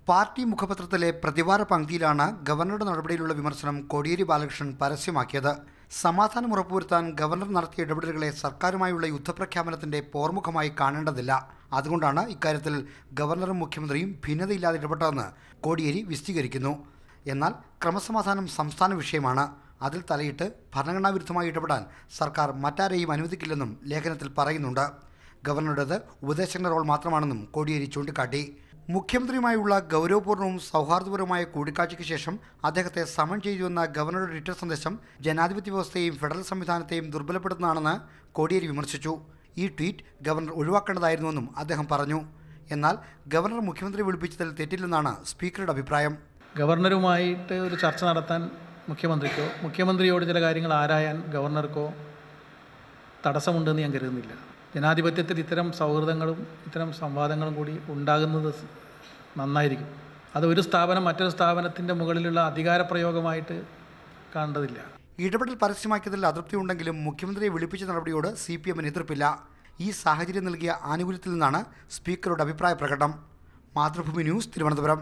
Party മുഖപത്രത്തിലെ പ്രതിവാര പങ്ക്തിയിലാണ് ഗവർണറുടെ നടപടിയിലുള്ള വിമർശനം കോടിയേരി ബാലകൃഷ്ണൻ പരസ്യമാക്കിയത്. സമാധാനം ഉറപ്പുവരുത്താൻ ഗവർണർ നടത്തിയ ഇടപെടലുകളെ സർക്കാരുമായുള്ള യുദ്ധപ്രഖ്യാപനത്തിന്റെ പോർമുഖമായി കാണേണ്ടതില്ല. അതുകൊണ്ടാണ് ഇക്കാര്യത്തിൽ ഗവർണറും മുഖ്യമന്ത്രിയും ഭിന്നതയില്ലാതെ ഇടപെട്ടതെന്ന് കോടിയേരി വിശദീകരിക്കുന്നു. എന്നാൽ ക്രമസമാധാനം സംസ്ഥാന വിഷയമാണ്. അതിൽ തലയിട്ട് ഭരണഘടനാ വിരുദ്ധമായി ഇടപെടാൻ സർക്കാർ മറ്റാരെയും അനുവദിക്കില്ലെന്നും ലേഖനത്തിൽ പറയുന്നുണ്ട്. ഗവർണറുടേത് ഉപദേശകന്റെ റോൾ മാത്രമാണെന്നും കോടിയേരി ചൂണ്ടിക്കാട്ടി. മുഖ്യമന്ത്രിയുമായുള്ള ഗൗരവപൂർണ്ണവും സൗഹാർദ്ദപരവുമായ കൂടിക്കാഴ്ചയ്ക്ക് ശേഷം അദ്ദേഹത്തെ സമൺ ചെയ്തുവെന്ന ഗവർണറുടെ ട്വിറ്റർ സന്ദേശം ജനാധിപത്യ വ്യവസ്ഥയെയും ഫെഡറൽ സംവിധാനത്തെയും ദുർബലപ്പെടുത്തുന്നതാണെന്ന് കോടിയേരി വിമർശിച്ചു. ഈ ട്വീറ്റ് ഗവർണർ ഒഴിവാക്കേണ്ടതായിരുന്നുവെന്നും അദ്ദേഹം പറഞ്ഞു. എന്നാൽ ഗവർണർ മുഖ്യമന്ത്രിയെ വിളിപ്പിച്ചതിൽ തെറ്റില്ലെന്നാണ് സ്പീക്കറുടെ അഭിപ്രായം. ഗവർണറുമായിട്ട് ഒരു ചർച്ച നടത്താൻ മുഖ്യമന്ത്രിക്കോ മുഖ്യമന്ത്രിയോട് ചില കാര്യങ്ങൾ ആരായാൻ ഗവർണർക്കോ തടസ്സമുണ്ടെന്ന് ഞാൻ കരുതുന്നില്ല. ജനാധിപത്യത്തിൽ ഇത്തരം സൗഹൃദങ്ങളും ഇത്തരം സംവാദങ്ങളും കൂടി ഉണ്ടാകുന്നത് നന്നായിരിക്കും. അത് ഒരു സ്ഥാപനം മറ്റൊരു സ്ഥാപനത്തിൻ്റെ മുകളിലുള്ള അധികാരപ്രയോഗമായിട്ട് കാണേണ്ടതില്ല. ഇടപെടൽ പരസ്യമാക്കിയതിൽ അതൃപ്തിയുണ്ടെങ്കിലും മുഖ്യമന്ത്രിയെ വിളിപ്പിച്ച നടപടിയോട് CPM-ന് എതിർപ്പില്ല. ഈ സാഹചര്യം നൽകിയ ആനുകൂല്യത്തിൽ നിന്നാണ് സ്പീക്കറുടെ അഭിപ്രായ പ്രകടനം. മാതൃഭൂമി ന്യൂസ്, തിരുവനന്തപുരം.